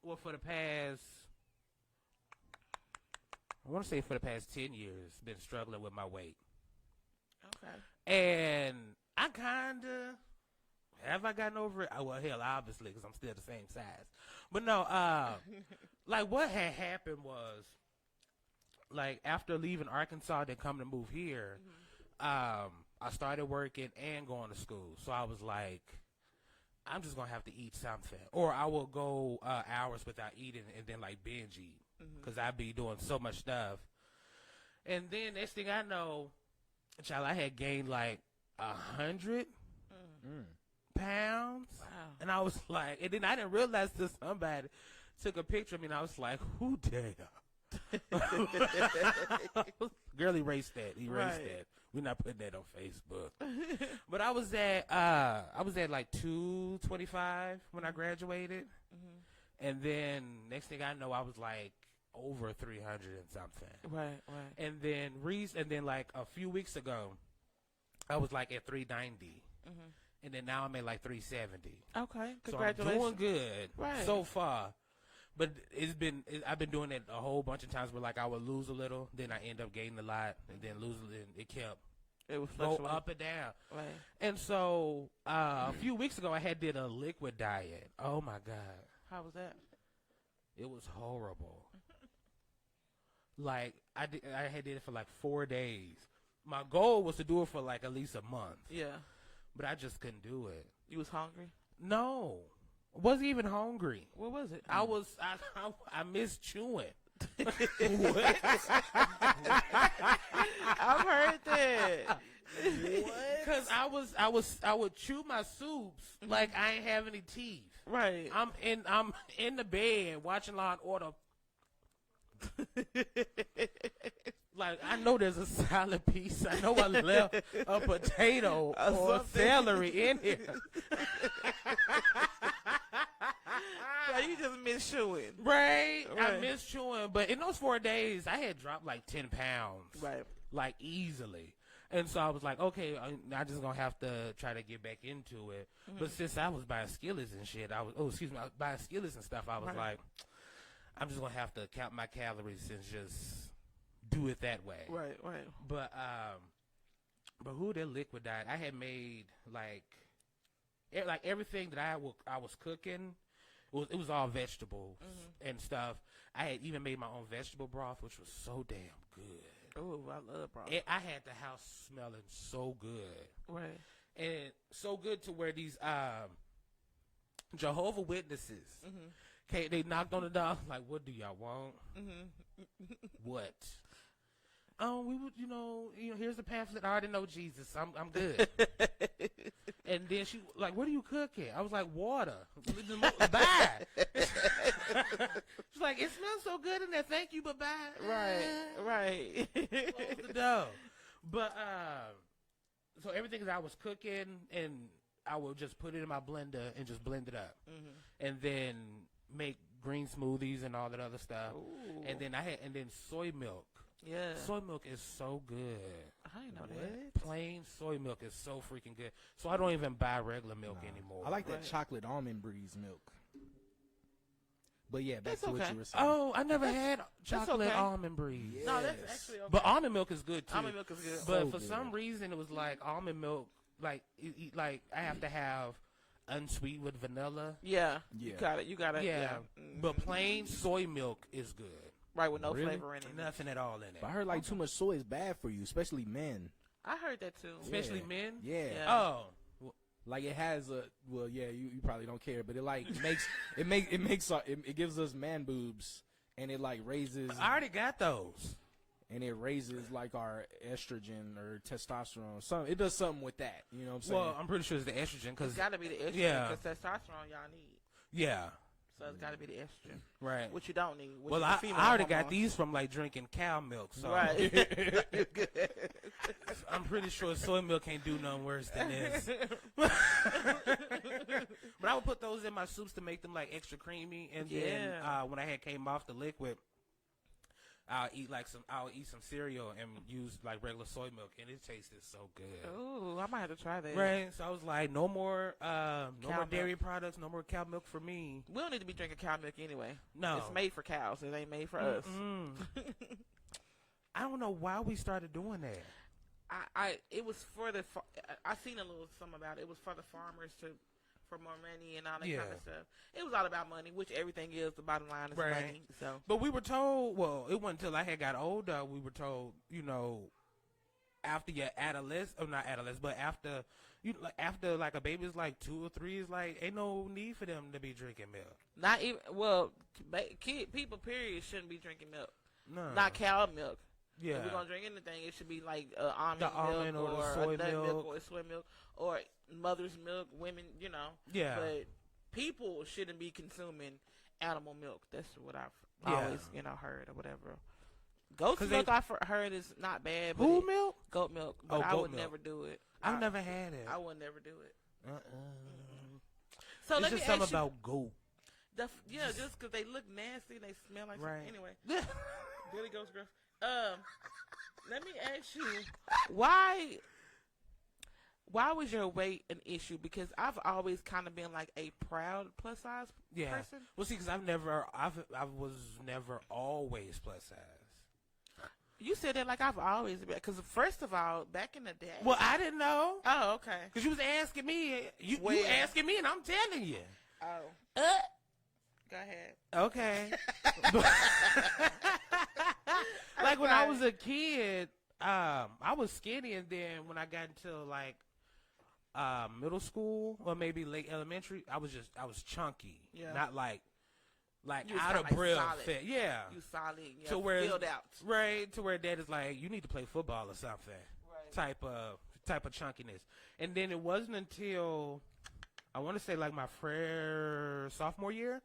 well, I want to say for the past 10 years, been struggling with my weight. Okay. And I kind of, have I gotten over it? Well, hell, obviously, because I'm still the same size. But no, like what had happened was, like after leaving Arkansas, then coming to move here, I started working and going to school. So I was like, I'm just going to have to eat something. Or I will go hours without eating and then like binge eat. Because I'd be doing so much stuff. And then next thing I know, child, I had gained like 100 pounds. Wow. And I was like, and then I didn't realize till somebody took a picture of me and I was like, who dare? Girl, erase that. Erase that. We're not putting that on Facebook. But I was at like 225 when I graduated. And then next thing I know, I was like over 300 and something. Right. And then like a few weeks ago, I was like at 390. And then now I'm at like 370. Okay, congratulations. So I'm doing good so far. But I've been doing it a whole bunch of times where like I would lose a little, then I end up gaining a lot, and then lose a little. It would go up and down. Right. And so a few weeks ago, I had did a liquid diet. Oh my God. How was that? It was horrible. Like I had did it for like 4 days. My goal was to do it for like at least a month. Yeah. But I just couldn't do it. You was hungry? No. I wasn't even hungry. What was it? I missed chewing. What? I've heard that. Because I would chew my soups like I ain't have any teeth. Right. I'm in the bed watching Law and Order. Like I know there's a salad piece. I know I left a potato or celery in here. So you just miss chewing. Right. I miss chewing. But in those 4 days, I had dropped like 10 pounds. Right. Like easily. And so I was like, okay, I just going to have to try to get back into it. But since I was buying skillets and shit, I was buying skillets and stuff, I was like, I'm just going to have to count my calories and just do it that way. Right. But who that liquid diet, I had made like everything that I was cooking, it was all vegetables and stuff. I had even made my own vegetable broth, which was so damn good. Oh, I love broth. I had the house smelling so good. Right. And so good to where these Jehovah Witnesses, they knocked on the door, like, what do y'all want? What? We would, here's the pamphlet. I already know Jesus. I'm good. And then she like, what are you cooking? I was like, water. Bye. She's like, it smells so good in there. Thank you, but bye. Right. Close the door. But so everything that I was cooking, and I would just put it in my blender and just blend it up, and then make green smoothies and all that other stuff. Ooh. And then soy milk. Yeah. Soy milk is so good. I didn't know that. Plain soy milk is so freaking good. So I don't even buy regular milk anymore. I like that chocolate almond breeze milk. But yeah, back to what you were saying. Oh, I never had chocolate almond breeze. Yes. No, that's actually okay. But almond milk is good too. Almond milk is good. But for some reason, it was like almond milk, like I have to have unsweet with vanilla. Yeah. You got it. Yeah. But plain soy milk is good. Right, with no flavor in it. Nothing at all in it. But I heard like too much soy is bad for you, especially men. I heard that too. Especially men? Yeah. Oh. Like it has you probably don't care, but it like it gives us man boobs, and it like raises. I already got those. And it raises like our estrogen or testosterone. It does something with that. You know what I'm saying? Well, I'm pretty sure it's the estrogen. It's got to be the estrogen because testosterone y'all need. Yeah. So it's got to be the estrogen. Right. Which you don't need. Well, I already got these from like drinking cow milk. So. Right. I'm pretty sure soy milk can't do nothing worse than this. But I would put those in my soups to make them like extra creamy. And then when I had came off the liquid, I'll eat some cereal and use like regular soy milk, and it tasted so good. Ooh, I might have to try that. Right, so I was like, no more milk. dairy products, no more cow milk for me. We don't need to be drinking cow milk anyway. No, it's made for cows. It ain't made for us. I don't know why we started doing that. It was for the. I seen a little something about it. It was for the farmers for more money and all that kind of stuff. It was all about money, which everything is. The bottom line is money. So, but we were told. Well, it wasn't until I had got older we were told. After your not adolescence, but after like a baby's like 2 or 3 is like ain't no need for them to be drinking milk. Not even people period shouldn't be drinking milk. No, not cow milk. Yeah, if we're gonna drink anything, it should be like almond milk or or soy nut milk or soy milk or mother's milk. Women, Yeah, but people shouldn't be consuming animal milk. That's what I've always heard or whatever. Goat's milk I've heard is not bad. Who milk? Goat milk. But I would never do it. I've never had it. I would never do it. So it's just something about goat. Just because they look nasty, they smell like something. Anyway, Billy Goat's gross. Let me ask you, why was your weight an issue? Because I've always kind of been like a proud plus size person. Well, see, because I was never always plus size. You said that like I've always been. Because first of all, back in the day. Well, I didn't know. Oh, okay. Because you was asking me. You asking me, and I'm telling you. Oh. Go ahead. Okay. Like when I was a kid, I was skinny, and then when I got into like middle school or maybe late elementary, I was chunky. Yeah. Not like out of breath fit. Yeah. You solid. Yeah. To where filled out. Right. To where dad is like, you need to play football or something. Right. Type of chunkiness. And then it wasn't until I want to say like my sophomore year,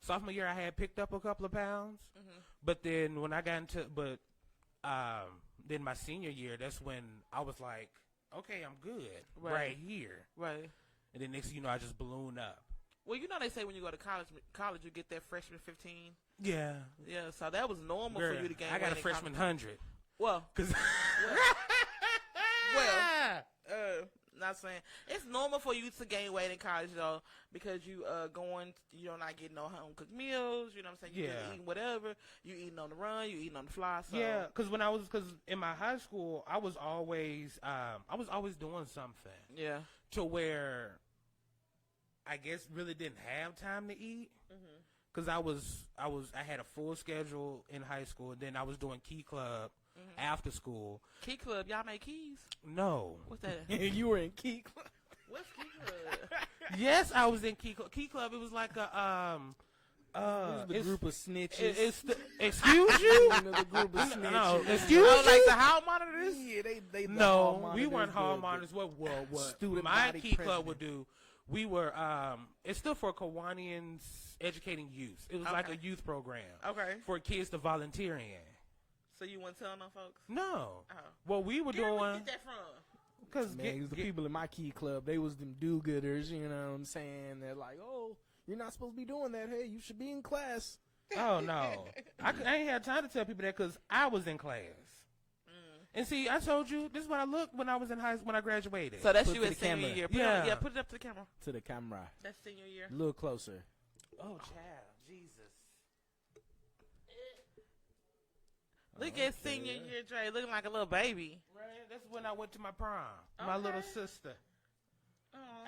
I had picked up a couple of pounds. Mm-hmm. But then when I got into then my senior year, that's when I was like, okay, I'm good right here. Right. And then next thing you know, I just ballooned up. Well, they say when you go to college you get that freshman 15. Yeah. Yeah, so that was normal for you to gain weight. I got a freshman 100. Well, not saying it's normal for you to gain weight in college though, because you're not getting no home cooked meals. You know what I'm saying? You're eating whatever. You eating on the run. You eating on the fly. So. Yeah, because in my high school, I was always doing something. Yeah. To where I guess really didn't have time to eat. Because I had a full schedule in high school, and then I was doing Key Club. After school. Key Club, y'all make keys? No. What's that? You were in Key Club? What's Key Club? Yes, I was in Key Club. Key Club, it was like a the group of snitches. Excuse you? The group of snitches. No, excuse you? Like the hall monitors? Yeah, they no, we weren't hall monitors. What student my body Key Club president would do, we were it's still for Kawanians educating youth. It was like a youth program. Okay. For kids to volunteer in. So you weren't telling them folks? No. Oh. Well, we were doing. Where did you doing. get that from? Because the people in my Key Club, they was them do-gooders. You know what I'm saying? They're like, oh, you're not supposed to be doing that. Hey, you should be in class. Oh no, I ain't had time to tell people that because I was in class. And see, I told you this is what I looked when I was in high school when I graduated. So that's you in senior year. Put it up to the camera. To the camera. That's senior year. A little closer. Oh, child, Jesus. Look at senior year, Dre, looking like a little baby. Right, that's when I went to my prom. My little sister.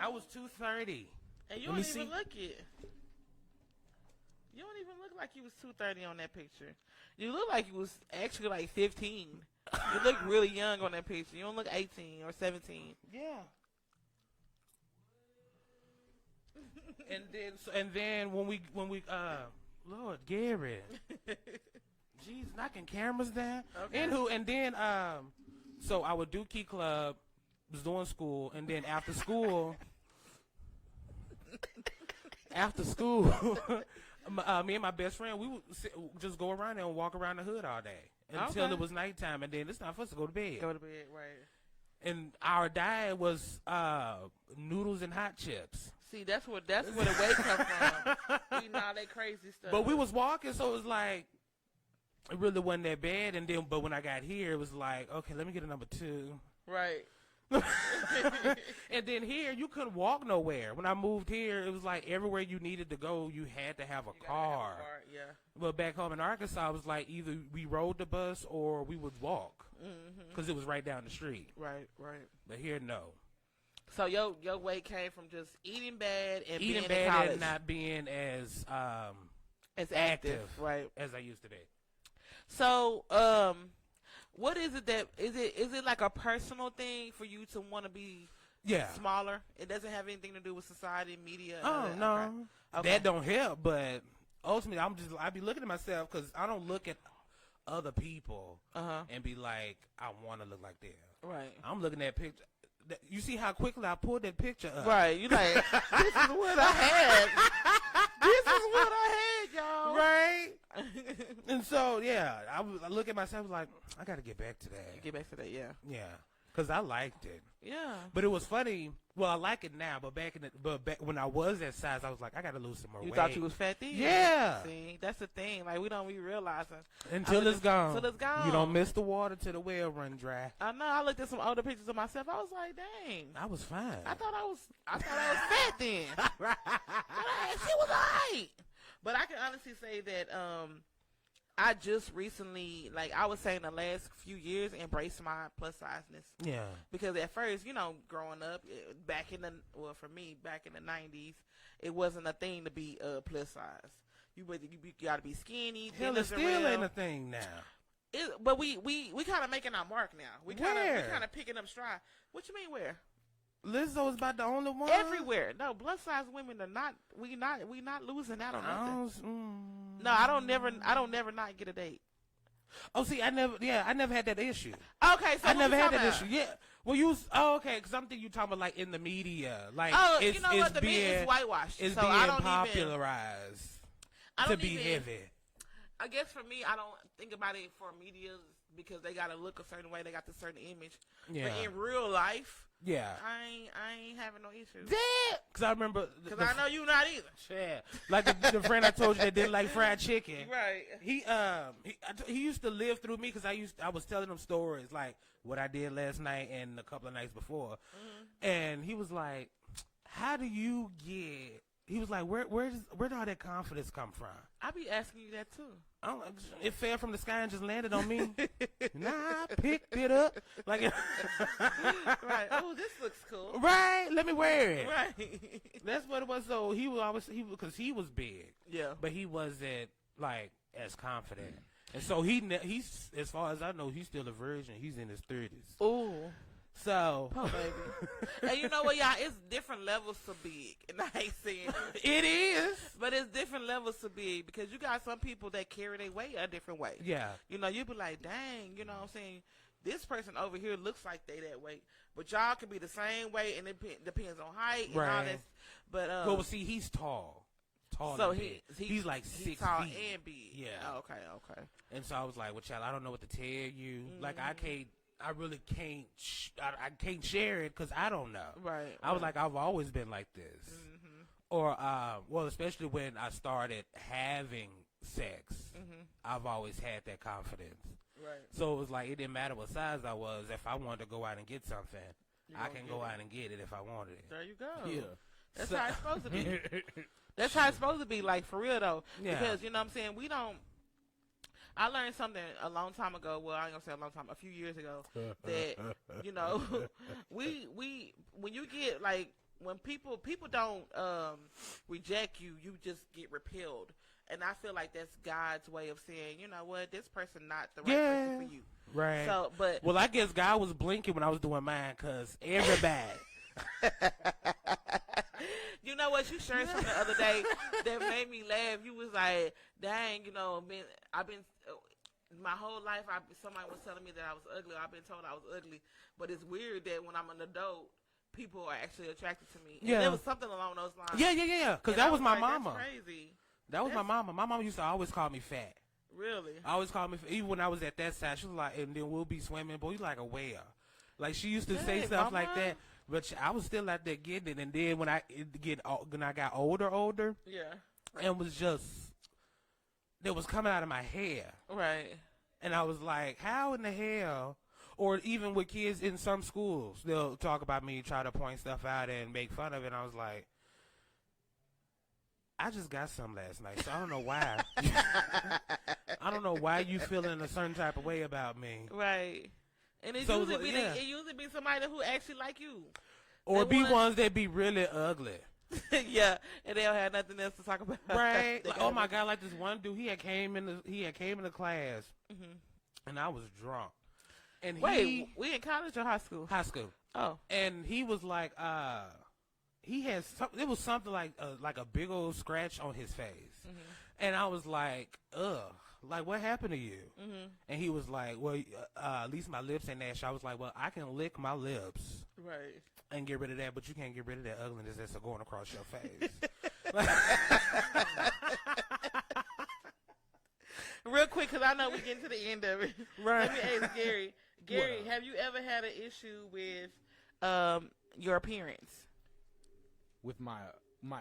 I was 230. And you don't even look it. You don't even look like you was 230 on that picture. You look like you was actually like 15. You look really young on that picture. You don't look 18 or 17. Yeah. and then when we Lord Gary. Jeez, knocking cameras down. Okay. And then so I would do Key Club, was doing school, and then after school me and my best friend, we would just go around there and walk around the hood all day until it was nighttime, and then it's time for us to go to bed. Go to bed, right. And our diet was noodles and hot chips. See, that's where the weight comes from. Eating all that crazy stuff. But we was walking, so it was like it really wasn't that bad. And then, but when I got here, it was like, okay, let me get a number 2. Right. And then here, you couldn't walk nowhere. When I moved here, it was like everywhere you needed to go, you had to have a car. Yeah. But back home in Arkansas, it was like either we rode the bus or we would walk because it was right down the street. Right. Right. But here, no. So your weight came from just eating bad and Eating being bad in college. and not being as active, right? as I used to be. So, what is it that is it like a personal thing for you to want to be smaller? It doesn't have anything to do with society, media. Oh no, okay. That don't help. But ultimately, I be looking at myself because I don't look at other people and be like, I want to look like them. Right. I'm looking at picture. You see how quickly I pulled that picture up. Right. You like, this is what I had. This is what I had, y'all. Right. And so, yeah, I look at myself like, I got to get back to that. Get back to that, yeah. Yeah. Because I liked it. Yeah. But it was funny. Well, I like it now, but back when I was that size, I was like, I got to lose some more weight. You thought you was fat then? Yeah. See, that's the thing. Like, we don't be realizing. Until it's gone. Until it's gone. You don't miss the water till the well run dry. I know. I looked at some older pictures of myself. I was like, dang. I was fine. I thought I was fat then. Right. She was alright. But I can honestly say that I just recently, like I was saying the last few years, embraced my plus sizeness. Yeah. Because at first, growing up, for me, back in the 90s, it wasn't a thing to be plus size. You got to be skinny. Hell, it still ain't a thing now. But we kind of making our mark now. We kind of picking up stride. What you mean where? Lizzo's about the only one. Everywhere. No, plus size women are not. We not losing out on nothing. No, I don't never not get a date. Oh, see, I never had that issue. Okay, so I never had that issue. Yeah. Well, okay, because I'm thinking you talking about like in the media, like you know what? The media is whitewashed. It's so being I don't popularized to be heavy. I guess for me, I don't think about it for media because they gotta look a certain way. They got this certain image. Yeah. But in real life. Yeah, I ain't having no issues. Yeah, because I remember. Because I know you not either. Yeah, like the friend I told you that didn't like fried chicken. Right. He used to live through me because I was telling him stories like what I did last night and a couple of nights before, and he was like, "How do you get?" He was like, "Where did all that confidence come from?" I be asking you that too. It fell from the sky and just landed on me. Nah, I picked it up. Like, right. Oh, this looks cool. Right. Let me wear it. Right. That's what it was. So he because he was big. Yeah. But he wasn't like as confident. And so he's as far as I know, he's still a virgin. He's in his 30s. Ooh. So, oh baby, and you know what, y'all? It's different levels to big, and I ain't saying it is, but it's different levels to big because you got some people that carry their weight a different way. Yeah, you be like, dang, you know what I'm saying? This person over here looks like they that weight, but y'all can be the same weight, and it depends on height and all that. But well, see, he's tall. So he's like 6 feet. Tall and big. Yeah. Oh, okay. And so I was like, well, child, I don't know what to tell you. Like, I really can't. I can't share it because I don't know. Right. I was like, I've always been like this, or well, especially when I started having sex, I've always had that confidence. Right. So it was like it didn't matter what size I was. If I wanted to go out and get something, I can go out and get it if I wanted it. There you go. Yeah. That's how it's supposed to be. That's how it's supposed to be. Like for real though, because you know what I'm saying. We don't. I learned something a long time ago. Well, I ain't gonna say a long time, a few years ago, that when you get like when people don't reject you, you just get repelled, and I feel like that's God's way of saying, you know what, this person not the right person for you. Right. So, but I guess God was blinking when I was doing mine because everybody. You know what? You shared something the other day that made me laugh. You was like, "Dang, I've been my whole life. Somebody was telling me that I was ugly. I've been told I was ugly, but it's weird that when I'm an adult, people are actually attracted to me. And there was something along those lines. Yeah. Because that was my mama. That's crazy. That was my mama. My mama used to always call me fat. Really? Always call me fat. Even when I was at that size, she was like, and then we'll be swimming, boy, you like a whale. Like she used to say stuff like that. But I was still out there getting it, and then when I got older, yeah, and was just that was coming out of my hair. Right. And I was like, how in the hell? Or even with kids in some schools, they'll talk about me, try to point stuff out and make fun of it. And I was like, I just got some last night, so I don't know why. I don't know why you feeling a certain type of way about me. Right. And it So, usually yeah. it usually be somebody who actually like you. Or They be want- ones that be really ugly. Yeah, and they don't have nothing else to talk about. Right? They Like, got oh my nothing. God, like this one dude, he had came in the class, and I was drunk. And Wait, we in college or high school? high school. Oh. And he was like, he had it was something like a big old scratch on his face. And I was like, ugh, like what happened to you? And he was like, well, at least my lips ain't ashy. I was like, well, I can lick my lips Right. and get rid of that, but you can't get rid of that ugliness that's going across your face. Real quick, because I know we're getting to the end of it. Right. Let me ask Gary. Gary, What up? have you ever had an issue with your appearance? With my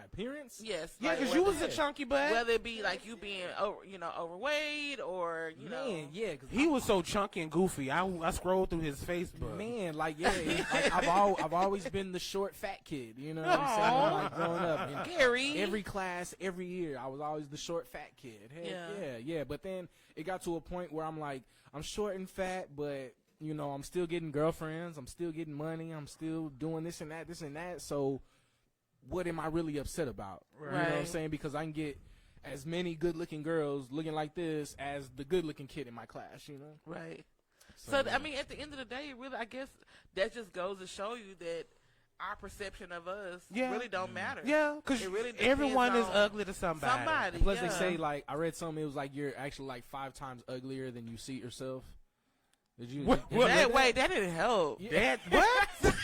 appearance? Yes. Yeah, like because you whether- was a chunky butt. Whether it be like you being overweight or Man, yeah, 'cause He was so chunky and goofy. I scrolled through his Facebook. Man, like like I've always been the short fat kid, you know what I'm saying? Aw. Like growing up, and Gary. every class, every year, I was always the short fat kid. Heck, yeah. But then it got to a point where I'm like, I'm short and fat, but I'm still getting girlfriends, I'm still getting money, I'm still doing this and that. So, what am I really upset about? You know what I'm Right. saying? Because I can get as many good-looking girls looking like this as the good-looking kid in my class. Right. So, So, I mean, at the end of the day, really, I guess that just goes to show you that our perception of us Yeah. really don't matter. Yeah, because It really depends everyone is on ugly to somebody. somebody. Plus, yeah. they say, like, I read something, it was like you're actually like 5 times uglier than you see yourself. Did you? What- did you what- read That, that? wait, that didn't help. Yeah. That what?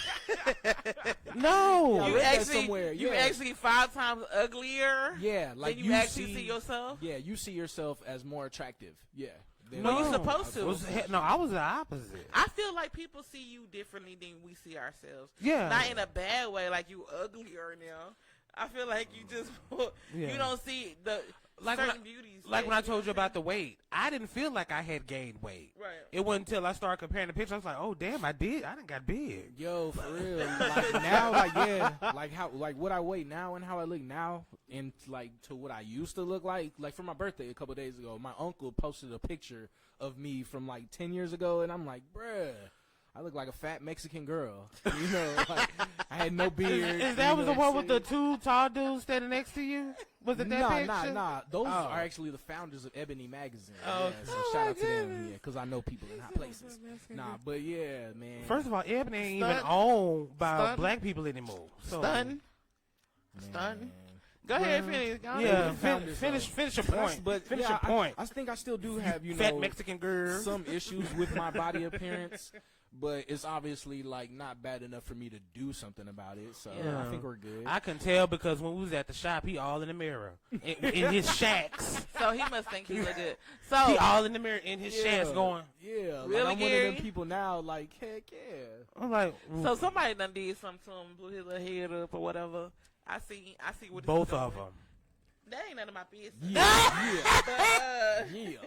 No. I You read that actually, somewhere, you yeah. actually 5 times uglier Yeah, like than you actually see yourself. Yeah, you see yourself as more attractive. Yeah. than- Well, you're supposed to. No, I was the opposite. I feel like people see you differently than we see ourselves. Yeah. Not in a bad way, like you uglier now. I feel like you just Yeah. you don't see the Like certain when beauties. Like when I told you about the weight, I didn't feel like I had gained weight. Right. It wasn't until I started comparing the pictures, I was like, oh, damn, I did. I done got big. Yo, for real. Like now, like yeah, like how, like what I weigh now and how I look now, and like to what I used to look like. Like for my birthday a couple of days ago, my uncle posted a picture of me from like 10 years ago, and I'm like, bruh, I look like a fat Mexican girl. Like I had no beard. Is that was the one with the 2 tall dudes standing next to you? Was it that picture? Nah. Those Oh. are actually the founders of Ebony Magazine. Oh, Yeah, so oh shout my out to them, goodness. yeah, because I know people in high places. Nah, but yeah, man. First of all, Ebony ain't even Stunt. owned by Stunt. black people anymore. So, Stun. Man. Stun. Go ahead, finish. Go Yeah, ahead. finish your point. But finish yeah, your point. I think I still do have, Fat Mexican girl. some issues with my body appearance, but it's obviously like not bad enough for me to do something about it. So Yeah. I think we're good. I can tell because when we was at the shop, he all in the mirror in his shacks. So he must think he look good. So He all in the mirror in his shacks going. Yeah, Really, like I'm one Gary? of them people now. Like heck yeah. I'm like, so somebody done did something to him, blew his little head up or whatever. I see what both he's doing. of them. That ain't none of my business. Yeah, But, yeah.